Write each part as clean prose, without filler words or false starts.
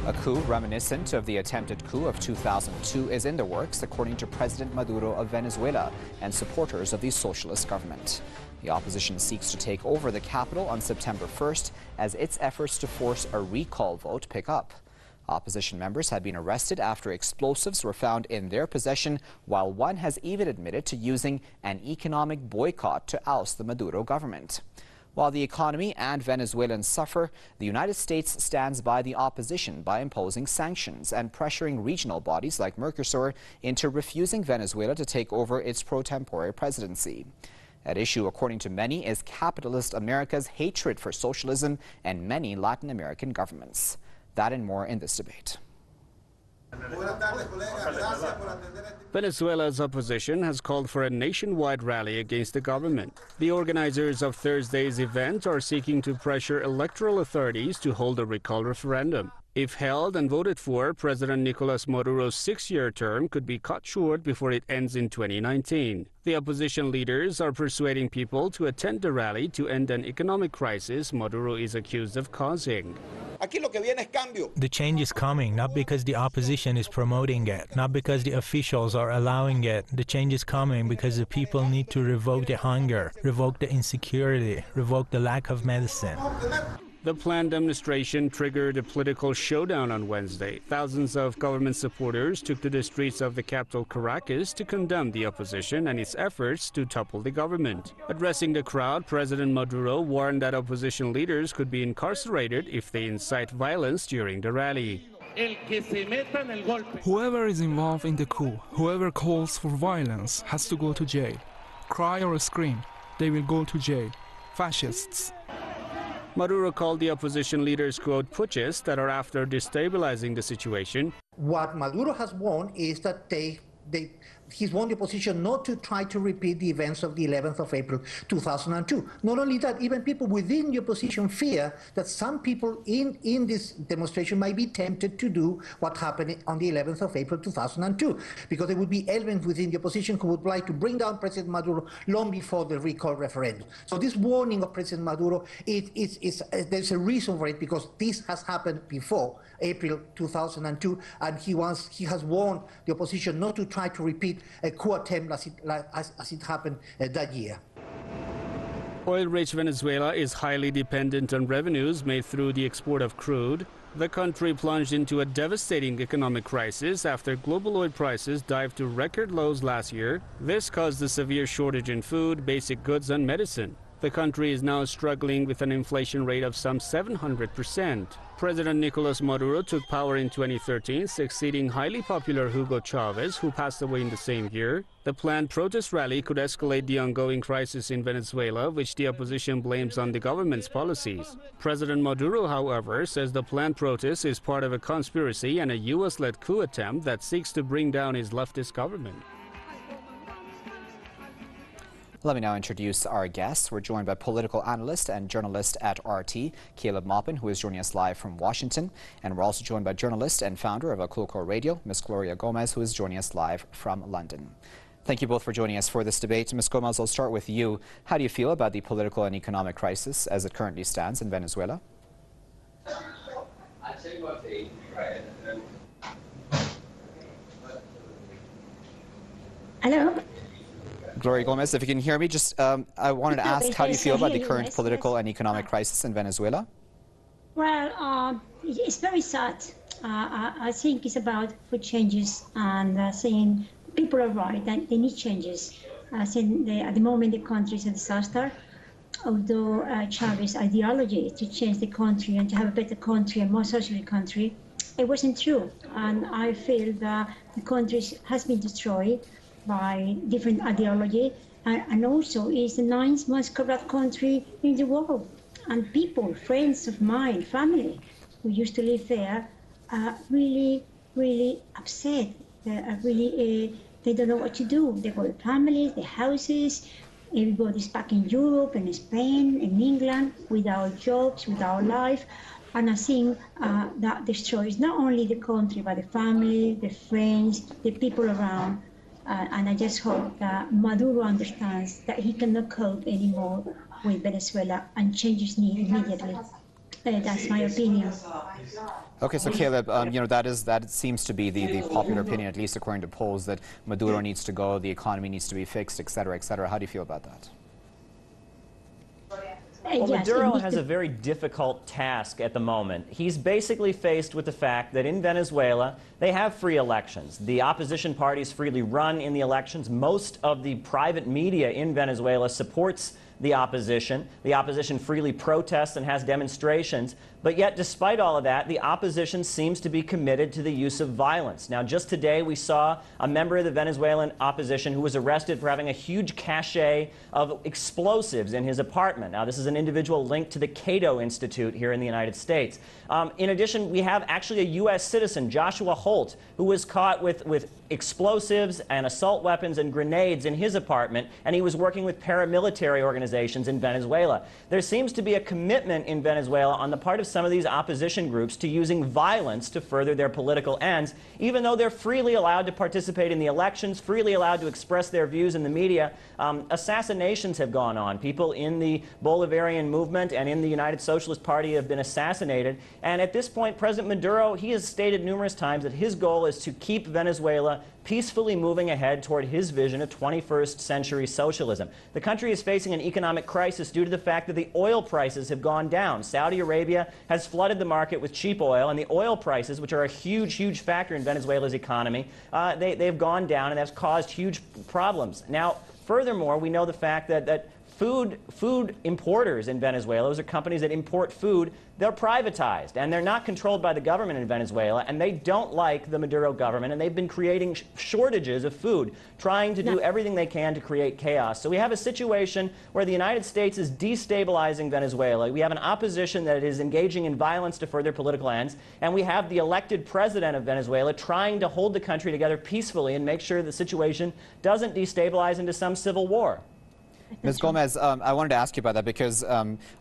A coup reminiscent of the attempted coup of 2002 is in the works, according to President Maduro of Venezuela and supporters of the socialist government. The opposition seeks to take over the capital on September 1st as its efforts to force a recall vote pick up. Opposition members had been arrested after explosives were found in their possession, while one has even admitted to using an economic boycott to oust the Maduro government. While the economy and Venezuelans suffer, the United States stands by the opposition by imposing sanctions and pressuring regional bodies like Mercosur into refusing Venezuela to take over its pro tempore presidency. At issue, according to many, is capitalist America's hatred for socialism and many Latin American governments. That and more in this debate. Venezuela's opposition has called for a nationwide rally against the government. The organizers of Thursday's event are seeking to pressure electoral authorities to hold a recall referendum. If held and voted for, President Nicolas Maduro's 6-year term could be cut short before it ends in 2019. The opposition leaders are persuading people to attend the rally to end an economic crisis Maduro is accused of causing. The change is coming, not because the opposition is promoting it, not because the officials are allowing it. The change is coming because the people need to revoke the hunger, revoke the insecurity, revoke the lack of medicine. The planned demonstration triggered a political showdown on Wednesday. Thousands of government supporters took to the streets of the capital Caracas to condemn the opposition and its efforts to topple the government. Addressing the crowd, President Maduro warned that opposition leaders could be incarcerated if they incite violence during the rally. Whoever is involved in the coup, whoever calls for violence, has to go to jail. Cry or scream, they will go to jail. Fascists. Maduro called the opposition leaders, quote, putschists that are after destabilizing the situation. What Maduro has won is that he's won the opposition not to try to repeat the events of the 11th of April 2002. Not only that, even people within the opposition fear that some people in this demonstration might be tempted to do what happened on the 11th of April 2002, because there would be elements within the opposition who would like to bring down President Maduro long before the recall referendum. So this warning of President Maduro, there's a reason for it, because this has happened before April 2002, and he has warned the opposition not to try to repeat a coup attempt as it happened that year. Oil-rich Venezuela is highly dependent on revenues made through the export of crude. The country plunged into a devastating economic crisis after global oil prices dived to record lows last year. This caused a severe shortage in food, basic goods and medicine. The country is now struggling with an inflation rate of some 700%. President Nicolas Maduro took power in 2013, succeeding highly popular Hugo Chavez, who passed away in the same year. The planned protest rally could escalate the ongoing crisis in Venezuela, which the opposition blames on the government's policies. President Maduro, however, says the planned protest is part of a conspiracy and a U.S.-led coup attempt that seeks to bring down his leftist government. Let me now introduce our guests. We're joined by political analyst and journalist at RT, Caleb Maupin, who is joining us live from Washington. And we're also joined by journalist and founder of Aculco Radio, Ms. Gloria Gomez, who is joining us live from London. Thank you both for joining us for this debate. Ms. Gomez, I'll start with you. How do you feel about the political and economic crisis as it currently stands in Venezuela? Hello? Gloria Gomez, if you can hear me, I wanted to ask, how do you feel about the current political and economic crisis in Venezuela? Well, it's very sad. I think it's about food changes and saying people are right, that they need changes. I think at the moment the country is a disaster. Although Chavez's ideology to change the country and to have a better country, a more social country, it wasn't true. And I feel that the country has been destroyed by different ideology, and also is the 9th most corrupt country in the world. And people, friends of mine, family, who used to live there, are really, really upset. They don't know what to do. They got their families, their houses. Everybody's back in Europe and Spain and England without jobs, without life. And I think that destroys not only the country, but the family, the friends, the people around. And I just hope that Maduro understands that he cannot cope anymore with Venezuela and changes need immediately. That's my opinion. Okay, so Caleb, that seems to be the popular opinion, at least according to polls, that Maduro needs to go, the economy needs to be fixed, et cetera, et cetera. How do you feel about that? Well, Maduro has a very difficult task at the moment. He's basically faced with the fact that in Venezuela, they have free elections. The opposition parties freely run in the elections. Most of the private media in Venezuela supports the opposition. The opposition freely protests and has demonstrations. But yet, despite all of that, the opposition seems to be committed to the use of violence. Now, just today, we saw a member of the Venezuelan opposition who was arrested for having a huge cache of explosives in his apartment. Now, this is an individual linked to the Cato Institute here in the United States. In addition, we have actually a U.S. citizen, Joshua Holt, who was caught with explosives and assault weapons and grenades in his apartment, and he was working with paramilitary organizations in Venezuela. There seems to be a commitment in Venezuela on the part of some of these opposition groups to using violence to further their political ends, even though they're freely allowed to participate in the elections, freely allowed to express their views in the media. Assassinations have gone on. People in the Bolivarian movement and in the United Socialist Party have been assassinated. And at this point, President Maduro, he has stated numerous times that his goal is to keep Venezuela peacefully moving ahead toward his vision of 21st century socialism. The country is facing an economic crisis due to the fact that the oil prices have gone down. Saudi Arabia has flooded the market with cheap oil, and the oil prices, which are a huge, huge factor in Venezuela's economy, they've gone down, and that's caused huge problems. Now, furthermore, we know the fact that food importers in Venezuela, those are companies that import food, they're privatized, and they're not controlled by the government in Venezuela, and they don't like the Maduro government, and they've been creating shortages of food, trying to do everything they can to create chaos. So we have a situation where the United States is destabilizing Venezuela. We have an opposition that is engaging in violence to further political ends, and we have the elected president of Venezuela trying to hold the country together peacefully and make sure the situation doesn't destabilize into some civil war. Ms. Gomez, I wanted to ask you about that because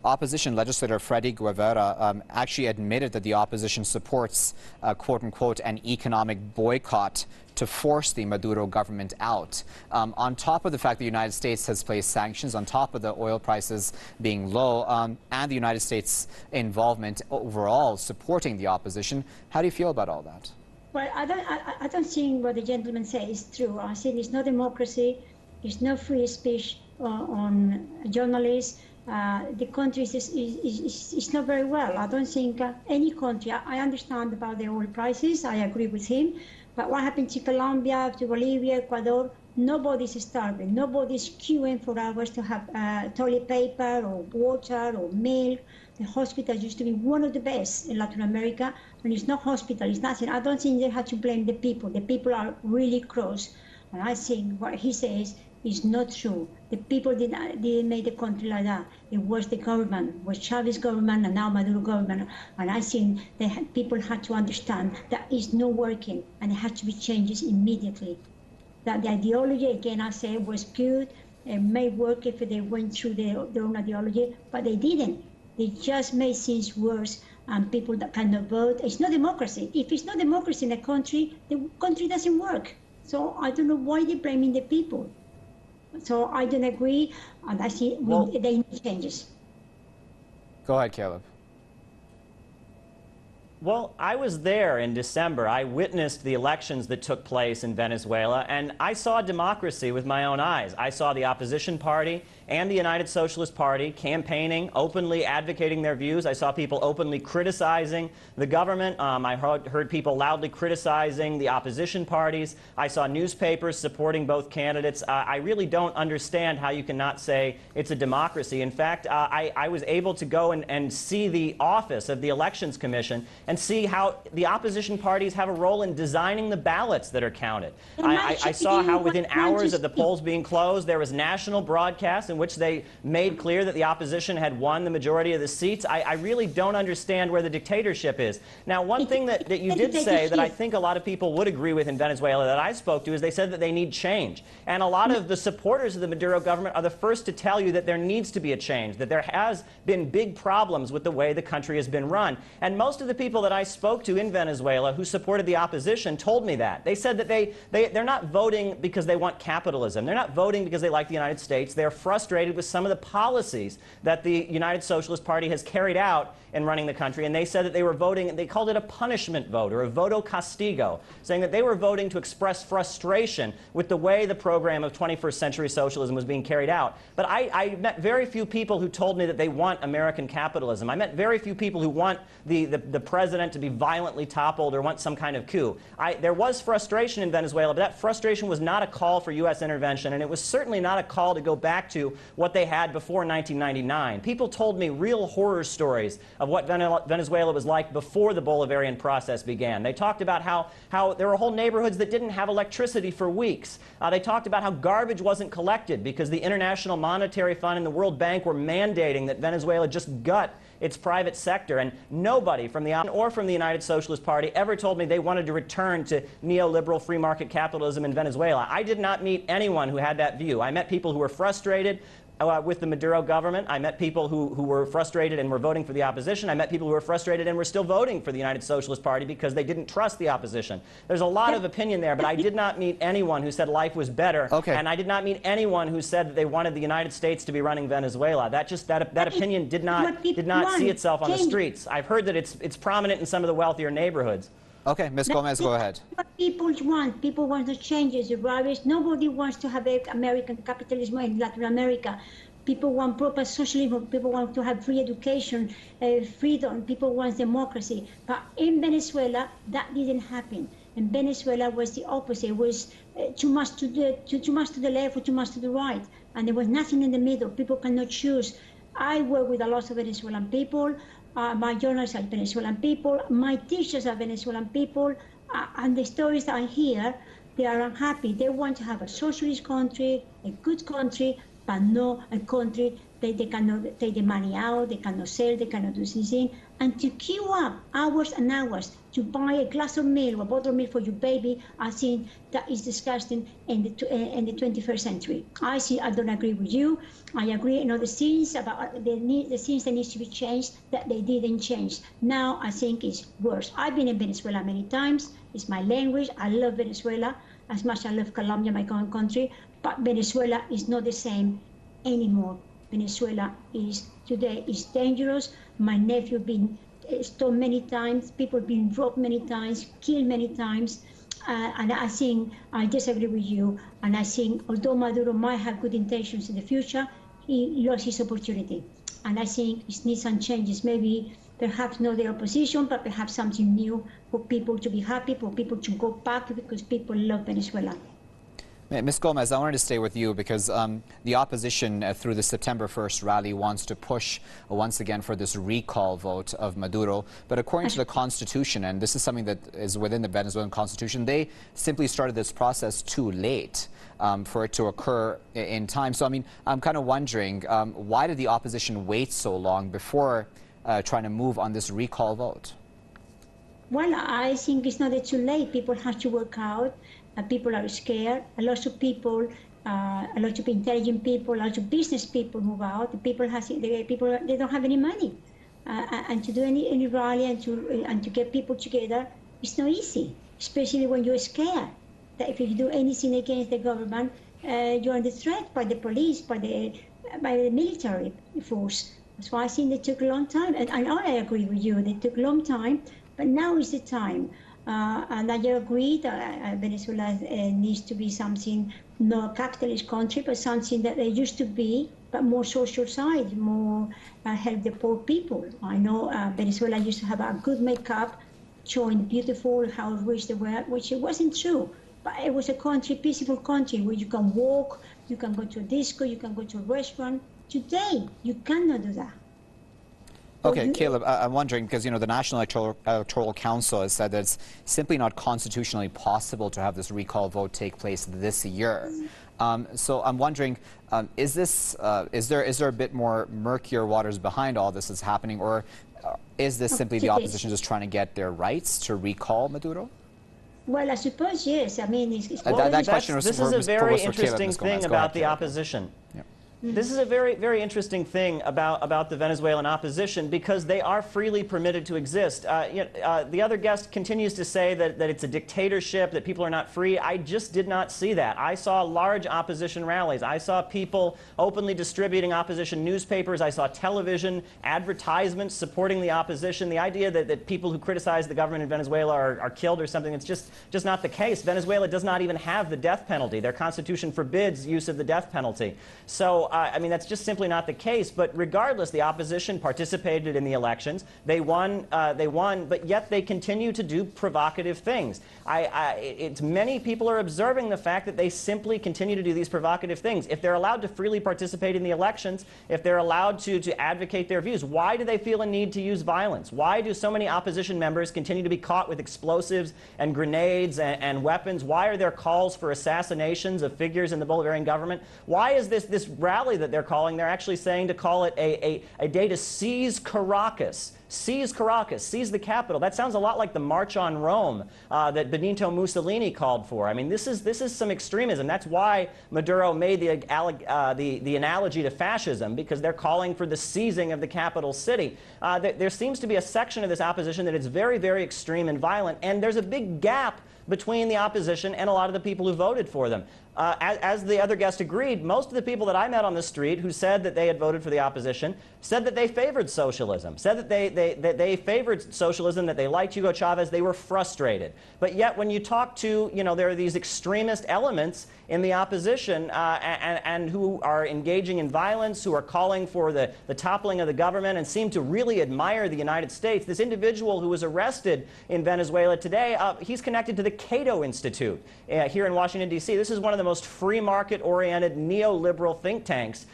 opposition legislator Freddy Guevara actually admitted that the opposition supports, quote-unquote, an economic boycott to force the Maduro government out. On top of the fact the United States has placed sanctions, on top of the oil prices being low, and the United States' involvement overall supporting the opposition, how do you feel about all that? Well, I don't think what the gentleman says is true. I think it's no democracy, it's no free speech on journalists. The country is not very well. I don't think any country, I understand about the oil prices, I agree with him, but what happened to Colombia, to Bolivia, Ecuador, nobody's starving, nobody's queuing for hours to have toilet paper or water or milk. The hospital used to be one of the best in Latin America. When it's not hospital, it's nothing. I don't think they have to blame the people. The people are really cross. And I think what he says is not true. The people didn't make the country like that. It was the government, was Chavez government and now Maduro government. And I think people had to understand that it's not working and there had to be changes immediately. That the ideology, again, I say, was good and may work if they went through their own ideology, but they didn't. They just made things worse, and people that cannot vote. It's not democracy. If it's not democracy in a country, the country doesn't work. So I don't know why they're blaming the people. So I don't agree, and I see they need changes. Go ahead, Caleb. Well, I was there in December. I witnessed the elections that took place in Venezuela, and I saw democracy with my own eyes. I saw the opposition party and the United Socialist Party campaigning, openly advocating their views. I saw people openly criticizing the government. I heard people loudly criticizing the opposition parties. I saw newspapers supporting both candidates. I really don't understand how you cannot say it's a democracy. In fact, I was able to go and see the office of the Elections Commission and see how the opposition parties have a role in designing the ballots that are counted. I saw how within hours of the polls being closed, there was national broadcasts in which they made clear that the opposition had won the majority of the seats. I really don't understand where the dictatorship is. Now, one thing that you did say that I think a lot of people would agree with in Venezuela that I spoke to is they said that they need change. And a lot of the supporters of the Maduro government are the first to tell you that there needs to be a change, that there has been big problems with the way the country has been run. And most of the people people that I spoke to in Venezuela who supported the opposition told me that. They said that they're not voting because they want capitalism. They're not voting because they like the United States. They're frustrated with some of the policies that the United Socialist Party has carried out in running the country, and they said that they were voting, they called it a punishment vote, or a voto castigo, saying that they were voting to express frustration with the way the program of 21st century socialism was being carried out. But I met very few people who told me that they want American capitalism. I met very few people who want the president to be violently toppled or want some kind of coup. There was frustration in Venezuela, but that frustration was not a call for U.S. intervention, and it was certainly not a call to go back to what they had before 1999. People told me real horror stories of what Venezuela was like before the Bolivarian process began. They talked about how there were whole neighborhoods that didn't have electricity for weeks. They talked about how garbage wasn't collected because the International Monetary Fund and the World Bank were mandating that Venezuela just gut its private sector, and nobody from the or from the United Socialist Party ever told me they wanted to return to neoliberal free market capitalism in Venezuela. I did not meet anyone who had that view. I met people who were frustrated with the Maduro government. I met people who were frustrated and were voting for the opposition. I met people who were frustrated and were still voting for the United Socialist Party because they didn't trust the opposition. There's a lot of opinion there, but I did not meet anyone who said life was better. Okay. And I did not meet anyone who said that they wanted the United States to be running Venezuela. That opinion did not see itself on the streets. I've heard that it's prominent in some of the wealthier neighborhoods. Okay, Ms. Gomez, go ahead. What people want the changes, the ravage. Nobody wants to have American capitalism in Latin America. People want proper socialism. People want to have free education, freedom. People want democracy. But in Venezuela, that didn't happen. And Venezuela was the opposite. It was too much to the left or too much to the right. And there was nothing in the middle. People cannot choose. I work with a lot of Venezuelan people. My journalists are Venezuelan people. My teachers are Venezuelan people. And the stories that I hear, they are unhappy. They want to have a socialist country, a good country, but not a country that they cannot take the money out, they cannot sell, they cannot do anything. And to queue up hours and hours to buy a glass of milk or a bottle of milk for your baby, I think that is disgusting in the 21st century. I don't agree with you. I agree in other things about the things that needs to be changed that they didn't change. Now I think it's worse. I've been in Venezuela many times. It's my language. I love Venezuela as much as I love Colombia, my own country. But Venezuela is not the same anymore. Venezuela today is dangerous. My nephew been stolen many times. People been robbed many times, killed many times. And I think I disagree with you. And I think although Maduro might have good intentions in the future, he lost his opportunity. And I think it needs some changes. Maybe perhaps not the opposition, but perhaps something new for people to be happy, for people to go back because people love Venezuela. Ms. Gomez, I wanted to stay with you because the opposition through the September 1st rally wants to push once again for this recall vote of Maduro. But according to the Constitution, and this is something that is within the Venezuelan Constitution, they simply started this process too late for it to occur in time. So, I mean, I'm kind of wondering, why did the opposition wait so long before trying to move on this recall vote? Well, I think it's not too late. People have to work out. People are scared. A lot of people, a lot of intelligent people, a lot of business people move out. They don't have any money, and to do any rally and to get people together, it's not easy. Especially when you're scared that if you do anything against the government, you're under threat by the police, by the military force. That's why I think they took a long time. And I agree with you. They took a long time, but now is the time. And I agree that Venezuela needs to be something, not a capitalist country, but something that they used to be, but more social side, more help the poor people. I know Venezuela used to have a good makeup, showing beautiful how rich they were, which it wasn't true. But it was a country, peaceful country, where you can walk, you can go to a disco, you can go to a restaurant. Today, you cannot do that. Okay, Caleb, I'm wondering, because, you know, the National Electoral Council has said that it's simply not constitutionally possible to have this recall vote take place this year. So I'm wondering, is there a bit more murkier waters behind all this that's happening, or is this simply the opposition just trying to get their rights to recall Maduro? Well, I suppose, yes. I mean, this is a very interesting thing about the opposition. Yeah. This is a very, very interesting thing about the Venezuelan opposition, because they are freely permitted to exist. The other guest continues to say that it's a dictatorship, that people are not free. I just did not see that. I saw large opposition rallies. I saw people openly distributing opposition newspapers. I saw television advertisements supporting the opposition. The idea that people who criticize the government in Venezuela are killed or something, it's just not the case. Venezuela does not even have the death penalty. Their constitution forbids use of the death penalty. So I mean, that's just simply not the case. But regardless, the opposition participated in the elections. They won, but yet they continue to do provocative things. Many people are observing the fact that they simply continue to do these provocative things. If they're allowed to freely participate in the elections, if they're allowed to advocate their views, why do they feel a need to use violence? Why do so many opposition members continue to be caught with explosives and grenades and weapons? Why are there calls for assassinations of figures in the Bolivarian government? Why is this rally that they're calling, they're actually saying to call it a day to seize Caracas? Seize Caracas, seize the capital. That sounds a lot like the March on Rome that Benito Mussolini called for. I mean, this is some extremism. That's why Maduro made the analogy to fascism, because they're calling for the seizing of the capital city. There seems to be a section of this opposition that is very, very extreme and violent, and there's a big gap between the opposition and a lot of the people who voted for them. As the other guest agreed, most of the people that I met on the street who said that they had voted for the opposition said that they favored socialism, said that they favored socialism, that they liked Hugo Chavez, they were frustrated. But yet when you talk to, there are these extremist elements in the opposition and who are engaging in violence, who are calling for the toppling of the government and seem to really admire the United States. This individual who was arrested in Venezuela today, he's connected to the Cato Institute here in Washington, D.C. This is one of the most free market-oriented neoliberal think tanks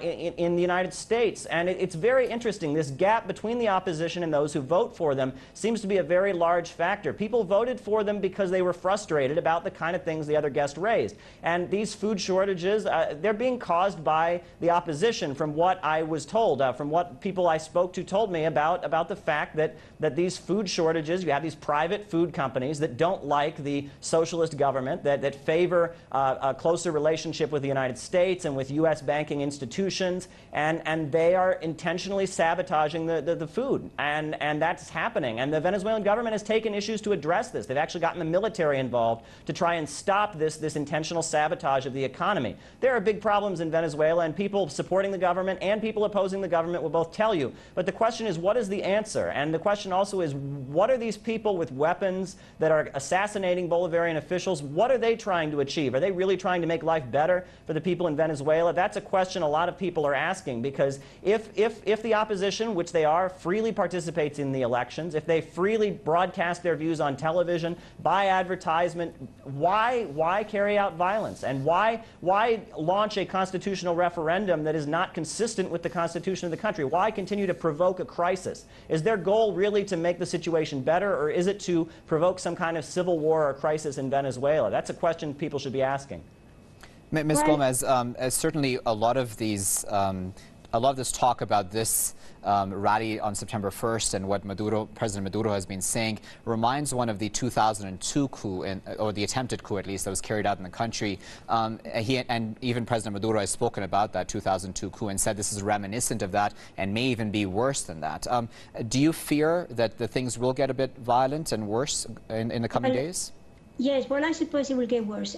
in the United States. And it's very interesting. This gap between the opposition and those who vote for them seems to be a very large factor. People voted for them because they were frustrated about the kind of things the other guest raised. And these food shortages, they're being caused by the opposition, from what I was told, from what people I spoke to told me about the fact that these food shortages, you have these private food companies that don't like the socialist government, that favor a closer relationship with the United States and with U.S. banking institutions, and they are intentionally sabotaging the food, and that's happening. And the Venezuelan government has taken issues to address this. They've actually gotten the military involved to try and stop this intentional sabotage of the economy. There are big problems in Venezuela, and people supporting the government and people opposing the government will both tell you. But the question is, what is the answer? And the question also is, what are these people with weapons that are assassinating Bolivarian officials, what are they trying to achieve? Are they really trying to make life better for the people in Venezuela? That's a question a lot of people are asking, because if the opposition, which they are, freely participates in the elections, if they freely broadcast their views on television, by advertisement, why carry out violence? And why launch a constitutional referendum that is not consistent with the constitution of the country? Why continue to provoke a crisis? Is their goal really to make the situation better, or is it to provoke some kind of civil war or crisis in Venezuela? That's a question people should be asking. Ms. Gomez, certainly a lot of this talk about this rally on September 1st and what President Maduro has been saying reminds one of the 2002 coup, or the attempted coup at least, that was carried out in the country. And even President Maduro has spoken about that 2002 coup and said this is reminiscent of that and may even be worse than that. Do you fear that the things will get a bit violent and worse in the coming days? Yes, well, I suppose it will get worse.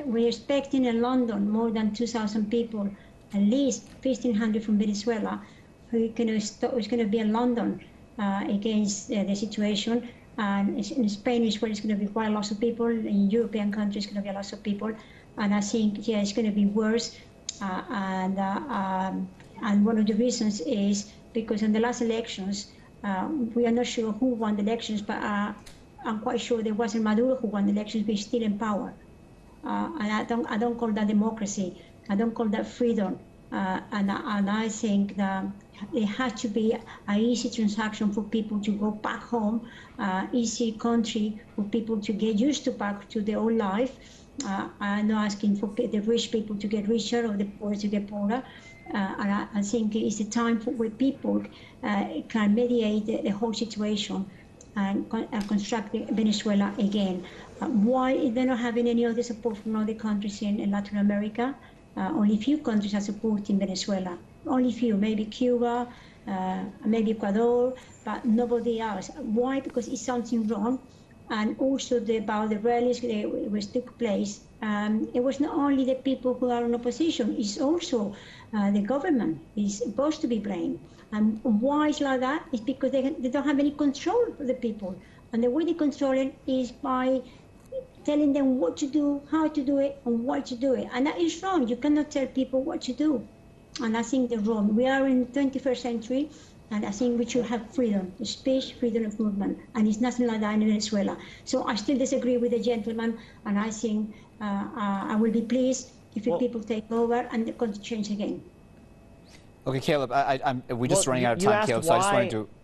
We're expecting in London more than 2,000 people, at least 1,500 from Venezuela, who are going to be in London against the situation. And in Spain as well, it's going to be quite lots of people. In European countries, it's going to be lots of people. And I think, yeah, it's going to be worse. And one of the reasons is because in the last elections, we are not sure who won the elections, but I'm quite sure there wasn't Maduro who won the elections, but he's still in power. And I don't call that democracy. I don't call that freedom. And I think that it has to be an easy transaction for people to go back home, easy country for people to get used to back to their old life. I'm not asking for the rich people to get richer or the poor to get poorer. And I think it's the time where people can mediate the whole situation and construct Venezuela again. Why they're not having any other support from other countries in Latin America? only few countries are supporting Venezuela. Only few, maybe Cuba, maybe Ecuador, but nobody else. Why? Because it's something wrong. And also about the rallies which took place, it was not only the people who are in opposition, it's also the government is supposed to be blamed. And why it's like that? It's because they don't have any control of the people. And the way they control it is by telling them what to do, how to do it, and why to do it. And that is wrong. You cannot tell people what to do. And I think they're wrong. We are in the 21st century, and I think we should have freedom of speech, freedom of movement, and it's nothing like that in Venezuela. So I still disagree with the gentleman, and I think I will be pleased if the people take over and the country change again. Okay, Caleb, we're just running out of time, Caleb, so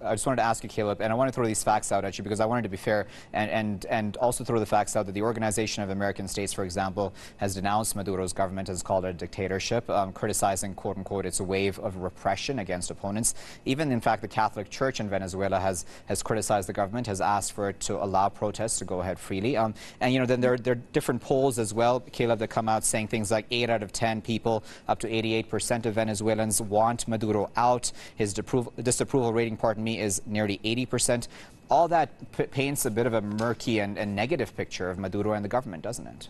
I just wanted to ask you, Caleb, and I want to throw these facts out at you because I wanted to be fair and also throw the facts out that the Organization of American States, for example, has denounced Maduro's government, has called it a dictatorship, criticizing, quote-unquote, its a wave of repression against opponents. Even, in fact, the Catholic Church in Venezuela has criticized the government, has asked for it to allow protests to go ahead freely. And, you know, then there are different polls as well, Caleb, that come out saying things like 8 out of 10 people, up to 88% of Venezuelans want Maduro out. His disapproval rating, pardon me, is nearly 80%. All that paints a bit of a murky and negative picture of Maduro and the government, doesn't it?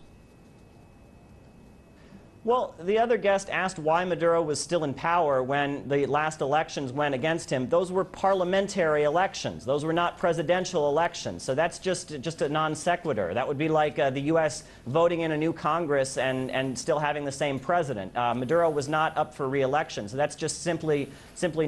Well, the other guest asked why Maduro was still in power when the last elections went against him. Those were parliamentary elections. Those were not presidential elections. So that's just a non sequitur. That would be like the U.S. voting in a new Congress and still having the same president. Maduro was not up for re-election. So that's just simply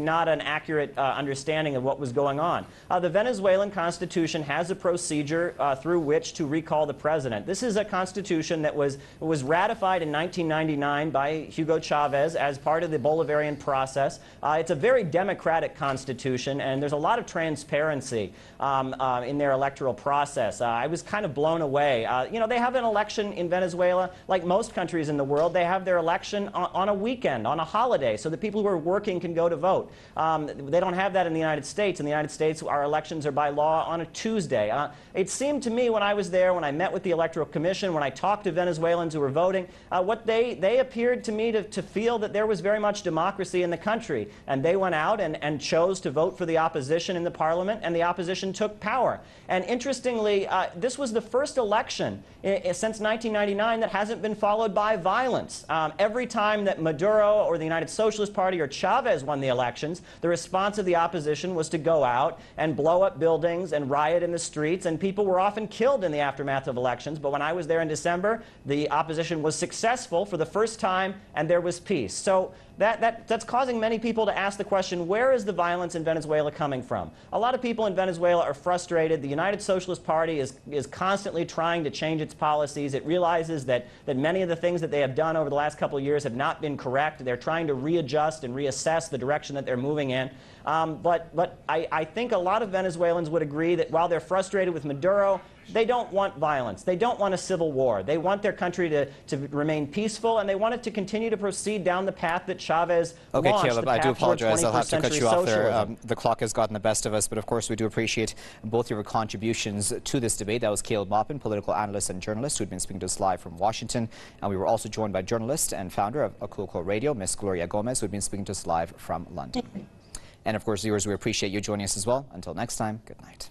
not an accurate understanding of what was going on. The Venezuelan Constitution has a procedure through which to recall the president. This is a constitution that was ratified in 1999 by Hugo Chavez as part of the Bolivarian process. It's a very democratic constitution, and there's a lot of transparency in their electoral process. I was kind of blown away. You know, they have an election in Venezuela, like most countries in the world. They have their election on a weekend, on a holiday, so the people who are working can go to vote. They don't have that in the United States. In the United States, our elections are by law on a Tuesday. It seemed to me when I was there, when I met with the Electoral Commission, when I talked to Venezuelans who were voting, what they appeared to me to feel that there was very much democracy in the country. And they went out and chose to vote for the opposition in the parliament, and the opposition took power. And interestingly, this was the first election since 1999 that hasn't been followed by violence. Every time that Maduro or the United Socialist Party or Chavez won the elections, the response of the opposition was to go out and blow up buildings and riot in the streets, and people were often killed in the aftermath of elections. But when I was there in December, the opposition was successful for the first time, and there was peace. So that's causing many people to ask the question, where is the violence in Venezuela coming from? A lot of people in Venezuela are frustrated. The United Socialist Party is constantly trying to change its policies. It realizes that many of the things that they have done over the last couple of years have not been correct. They're trying to readjust and reassess the direction that they're moving in. But I think a lot of Venezuelans would agree that while they're frustrated with Maduro, they don't want violence. They don't want a civil war. They want their country to remain peaceful, and they want it to continue to proceed down the path that Chavez launched. Okay, Caleb, I do apologize. I'll have to cut you off there. The clock has gotten the best of us, but of course we do appreciate both your contributions to this debate. That was Caleb Maupin, political analyst and journalist, who had been speaking to us live from Washington. And we were also joined by journalist and founder of Aculco Radio, Miss Gloria Gomez, who had been speaking to us live from London. And of course, viewers, we appreciate you joining us as well. Until next time, good night.